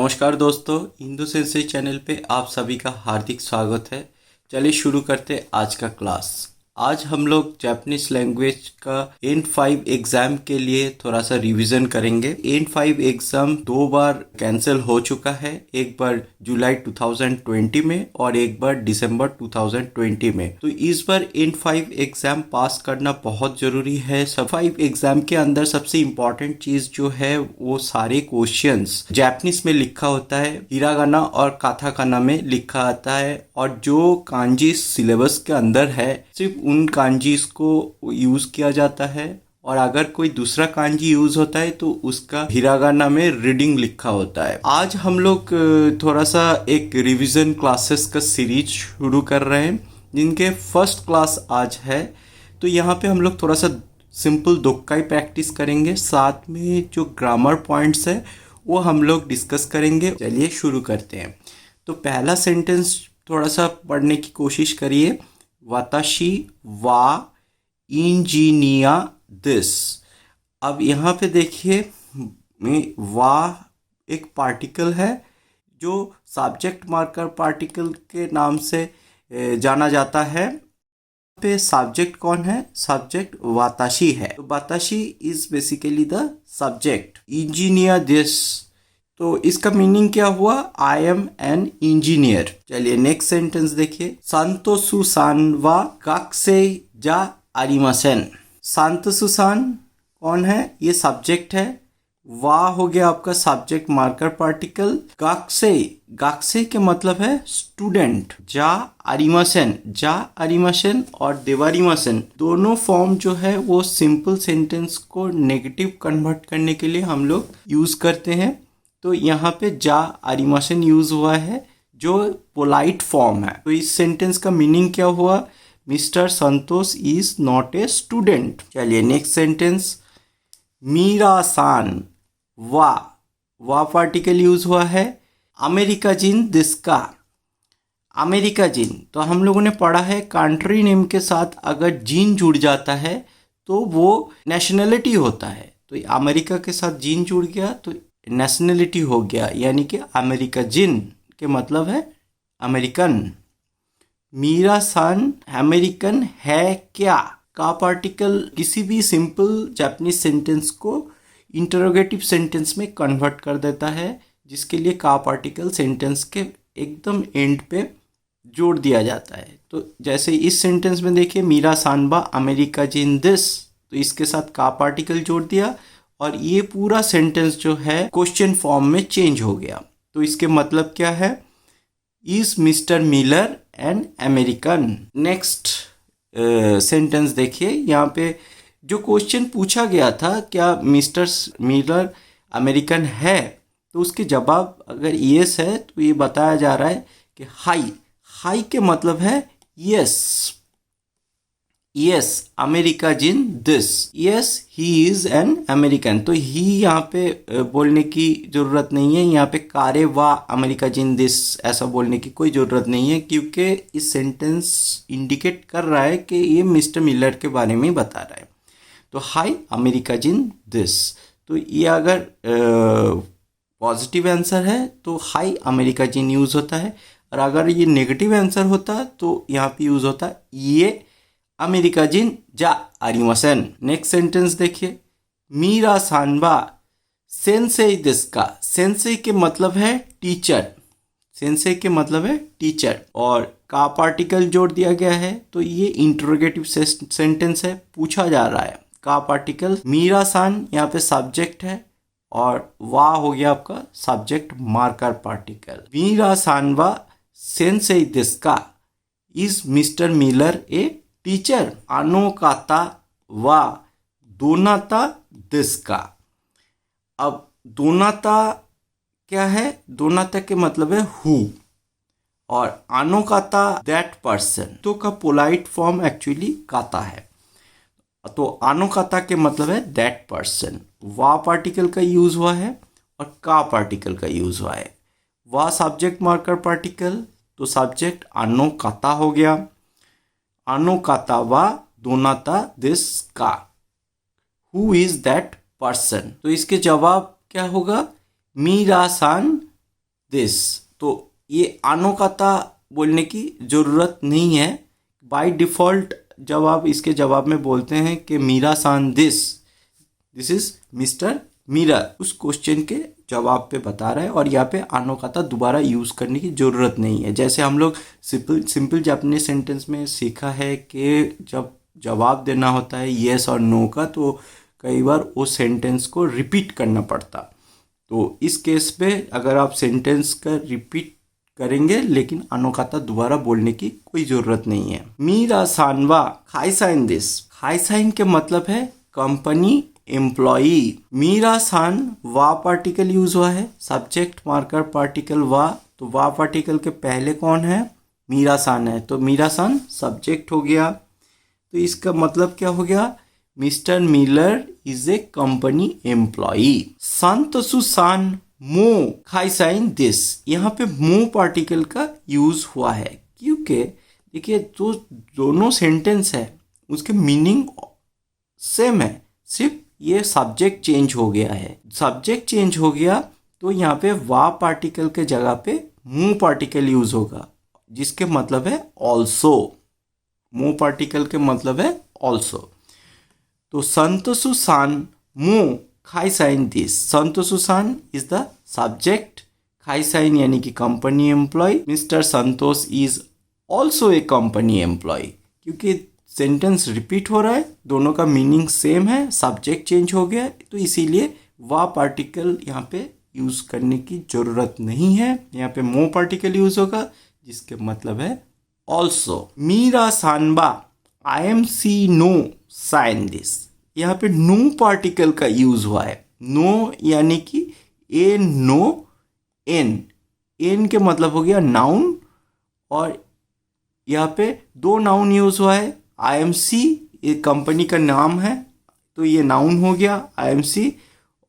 नमस्कार दोस्तों, Hindu Sensei channel पे आप सभी का हार्दिक स्वागत है। चलिए शुरू करते आज का क्लास। आज हम लोग जापानीज लैंग्वेज का N5 एग्ज़ाम के लिए थोड़ा सा रिवीजन करेंगे। N5 एग्ज़ाम 2 बार कैंसिल हो चुका है, एक बार जुलाई 2020 में और एक बार दिसंबर 2020 में। तो इस बार N5 एग्ज़ाम पास करना बहुत ज़रूरी है। सब 5 एग्ज़ाम के अंदर सबसे इम्पॉर्टेंट चीज़ जो है वो सारे क्वेश्चंस जापानीज में लिखा होता है, हिरागाना और काथाकाना में लिखा आता है, और जो कांजी सिलेबस के अंदर है सिर्फ उन कांजीज को यूज किया जाता है, और अगर कोई दूसरा कांजी यूज होता है तो उसका हिरागाना में रीडिंग लिखा होता है। आज हम लोग थोड़ा सा एक रिवीजन क्लासेस का सीरीज शुरू कर रहे हैं, जिनके फर्स्ट क्लास आज है। तो यहाँ पे हम लोग थोड़ा सा सिंपल दोक्काई प्रैक्टिस करेंगे, साथ में जो ग्रामर पॉइंट्स है वो हम लोग डिस्कस करेंगे। चलिए शुरू करते हैं। तो पहला सेंटेंस थोड़ा सा पढ़ने की कोशिश करिए। वाताशी वा इंजीनिया दिस। अब यहाँ पे देखिए, वा एक पार्टिकल है जो सब्जेक्ट मार्कर पार्टिकल के नाम से जाना जाता है। पे सब्जेक्ट कौन है? सब्जेक्ट वाताशी है। तो वाताशी is basically the subject. Engineer दिस, तो इसका मीनिंग क्या हुआ? I am an engineer. चलिए नेक्स्ट सेंटेंस देखिए। सांतोसु सान वा गाकुसेई जा आरिमासेन। सांतोसु सान कौन है? ये सब्जेक्ट है। वा हो गया आपका सब्जेक्ट मार्कर पार्टिकल। गाकुसेई, गाकुसेई के मतलब है स्टूडेंट। जा आरिमासेन और देवारिमासेन दोनों फॉर्म जो है वो सिंपल सेंटेंस को नेगेटिव कन्वर्ट करने के लिए हम लोग यूज करते हैं। तो यहाँ पे जा आरिमासेन यूज हुआ है जो पोलाइट फॉर्म है। तो इस सेंटेंस का मीनिंग क्या हुआ? Mister Santosh is not a student. चलिए नेक्स्ट सेंटेंस। मीरा सान, वा पार्टिकल यूज हुआ है। अमेरिका जिन दिस्का। अमेरिका जिन, तो हम लोगों ने पढ़ा है कंट्री नेम के साथ अगर जिन जुड़ जाता है तो वो नेशनलिटी होता है। तो अमेरिका के साथ जिन जुड़ गया तो नेशनलिटी हो गया, यानी कि अमेरिका जिन के मतलब है अमेरिकन। मीरा सान अमेरिकन है क्या? का पार्टिकल किसी भी सिंपल जापानीज सेंटेंस को इंटरोगेटिव सेंटेंस में कन्वर्ट कर देता है, जिसके लिए का पार्टिकल सेंटेंस के एकदम एंड पे जोड़ दिया जाता है। तो जैसे इस सेंटेंस में देखिए, मीरा सानबा अमेरिका जिन दिस, तो इसके साथ का पार्टिकल जोड़ दिया और ये पूरा सेंटेंस जो है क्वेश्चन फॉर्म में चेंज हो गया। तो इसके मतलब क्या है? Is mister Miller an American. Next sentence देखिए, यहाँ पे जो क्वेश्चन पूछा गया था क्या मिस्टर मिलर अमेरिकन है, तो उसके जवाब अगर यस है तो ये बताया जा रहा है कि हाई के मतलब है यस अमेरिका जिन this, yes he is an American. तो ही यहाँ पे बोलने की ज़रूरत नहीं है, यहाँ पे कारे वा अमेरिका जिन दिस ऐसा बोलने की कोई ज़रूरत नहीं है, क्योंकि इस सेंटेंस इंडिकेट कर रहा है कि ये मिस्टर मिलर के बारे में बता रहा है। तो हाई अमेरिका जिन दिस, तो ये अगर पॉजिटिव आंसर है तो हाई अमेरिका जिन यूज़ होता है, और अगर ये नेगेटिव आंसर होता तो यहाँ पे यूज़ होता ये अमेरिका जिन जा आरिमासेन। नेक्स्ट सेंटेंस देखिए। मीरा सानबा सेंसेई दिस्का। सेंसेई के मतलब है टीचर। सेंसेई के मतलब है टीचर, और का पार्टिकल जोड़ दिया गया है, तो ये इंटरोगेटिव सेंटेंस है, पूछा जा रहा है। का पार्टिकल, मीरा सान यहाँ पे सब्जेक्ट है, और वा हो गया आपका सब्जेक्ट मार्कर पार्टिकल। मीरा सानबा सेंसेई दिस्का, is mister Miller a teacher. आनो काता वा दोनाता दिस्का। अब दोनाता क्या है? दोनाता के मतलब है हु, और आनो काता दैट पर्सन। तो का पोलाइट फॉर्म एक्चुअली काता है, तो आनो काता के मतलब है दैट पर्सन। वा पार्टिकल का यूज हुआ है और का पार्टिकल का यूज हुआ है। वा सब्जेक्ट मार्कर पार्टिकल, तो सब्जेक्ट आनो काता हो गया। आनो काता वा दोनाता दिस का, हु इज दैट पर्सन। तो इसके जवाब क्या होगा? मीरा सान दिस। तो ये आनोकाता बोलने की ज़रूरत नहीं है। बाय डिफ़ॉल्ट जब आप इसके जवाब में बोलते हैं कि मीरा सान दिस इज़ मिस्टर मीरा, उस क्वेश्चन के जवाब पे बता रहा है और यहाँ पे आनोकाता दोबारा यूज़ करने की ज़रूरत नहीं है। जैसे हम लोग सिंपल जापानीज सेंटेंस में सीखा है कि जब जवाब देना होता है येस और नो का, तो कई बार उस सेंटेंस को रिपीट करना पड़ता। तो इस केस पे अगर आप सेंटेंस का रिपीट करेंगे लेकिन अनोकाता दोबारा बोलने की कोई ज़रूरत नहीं है। मीरा सानवा खाइसाइन दिस। खाइसाइन के मतलब है कंपनी एम्प्लॉई। मीरा सान वा पार्टिकल यूज हुआ है, सब्जेक्ट मार्कर पार्टिकल वा। तो वा पार्टिकल के पहले कौन है? मीरा सान है, तो मीरा सान सब्जेक्ट हो गया। तो इसका मतलब क्या हो गया? Mister Miller is a company employee. संतसु सान मो खाइसाइन दिस। यहाँ पे मो पार्टिकल का यूज हुआ है क्योंकि देखिए जो दोनों सेंटेंस है उसके मीनिंग सेम है, सिर्फ ये सब्जेक्ट चेंज हो गया है। सब्जेक्ट चेंज हो गया तो यहाँ पे वा पार्टिकल के जगह पे मो पार्टिकल यूज होगा जिसके मतलब है ऑल्सो। मो पार्टिकल के मतलब है ऑल्सो। तो संतोषु सान मो खाइसाइन दिस। संतोषु सान इज द सब्जेक्ट, खाइसाइन यानी कि company employee. Mister Santosh is also a company employee. क्योंकि सेंटेंस रिपीट हो रहा है, दोनों का मीनिंग सेम है, सब्जेक्ट चेंज हो गया, तो इसीलिए वा पार्टिकल यहाँ पे यूज करने की जरूरत नहीं है। यहाँ पे मो पार्टिकल यूज होगा जिसके मतलब है ऑल्सो। मीरा सानबा आई एम सी नो साइन दिस। यहाँ पे नो पार्टिकल का यूज हुआ है। नो यानी कि ए नो एन। एन के मतलब हो गया नाउन और यहाँ पे दो नाउन यूज हुआ है। आई एम सी ये कंपनी का नाम है तो ये नाउन हो गया आई एम सी,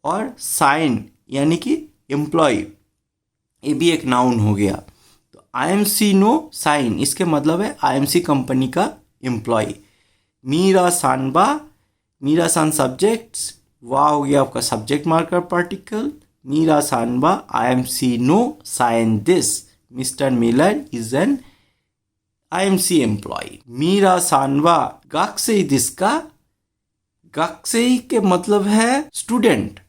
और साइन यानी कि एम्प्लॉय ये भी एक नाउन हो गया। तो आई एम सी नो साइन इसके मतलब है आई एम सी कंपनी का एम्प्लॉय। मीरा सानबा, मीरा सान सब्जेक्ट, वाह हो गया आपका सब्जेक्ट मार्कर पार्टिकल। मीरा सानबा आई एम सी नो साइन दिस। Mister Miller is an IMC employee. मीरा सानवा गाक्सेई दिस का। गाक्सेई के मतलब है स्टूडेंट।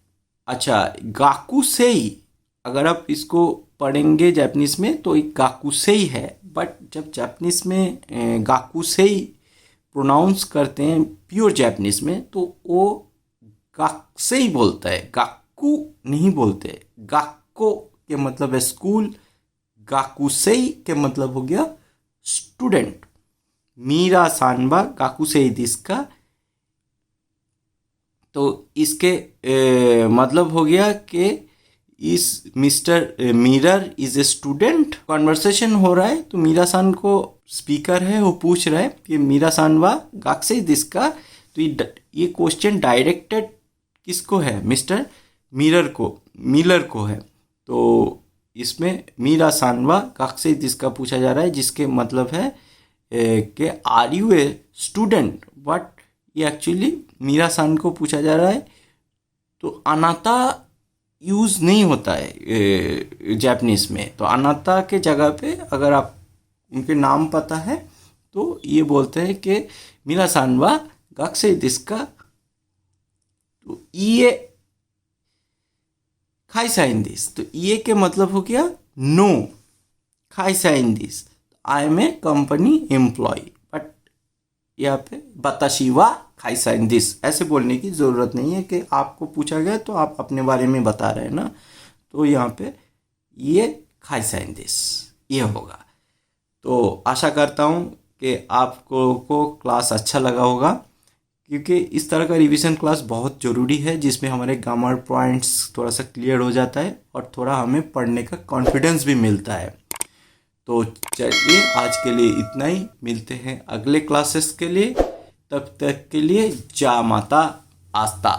अच्छा, गाकुसेई अगर आप इसको पढ़ेंगे जापानीज में तो एक गाकुसेई है, बट जब जापानीज में गाकुसेई प्रोनाउंस करते हैं प्योर जापानीज में तो वो गाक्सेई बोलता है, गाकू नहीं बोलते। गाक्को के मतलब है स्कूल, गाकुसेई के मतलब हो गया स्टूडेंट। मीरा सानबा गाकुसेई दिस का। तो इसके मतलब हो गया कि इस mister mirror is a student. Conversation हो रहा है तो मीरा सान को स्पीकर है वो पूछ रहा है कि मीरा सानवा गाकुसेई दिस का। तो ये क्वेश्चन डायरेक्टेड किसको है? मिस्टर मिरर को है। तो इसमें मीरा सानवा गाकुसेई दिस का पूछा जा रहा है जिसके मतलब है कि are you a student, but ये एक्चुअली मीरा सान को पूछा जा रहा है। तो अनाता यूज़ नहीं होता है जापानीज में। तो अनाता के जगह पे अगर आप उनके नाम पता है तो ये बोलते हैं कि मीरा सानवा गाकुसेई दिस का। तो ये खाइसाइन दिस, तो ये के मतलब हो गया नो। खाइसाइन दिस I am a company employee, but यहाँ पे बताशी वा खाइसाइन दिस ऐसे बोलने की ज़रूरत नहीं है कि आपको पूछा गया तो आप अपने बारे में बता रहे हैं ना। तो यहाँ पे ये खाइसाइन दिस ये होगा। तो आशा करता हूँ कि आपको क्लास अच्छा लगा होगा, क्योंकि इस तरह का रिवीजन क्लास बहुत ज़रूरी है जिसमें हमारे ग्रामर पॉइंट्स थोड़ा सा क्लियर हो जाता है और थोड़ा हमें पढ़ने का कॉन्फिडेंस भी मिलता है। तो चलिए आज के लिए इतना ही, मिलते हैं अगले क्लासेस के लिए। तब तक के लिए जा माता आस्था।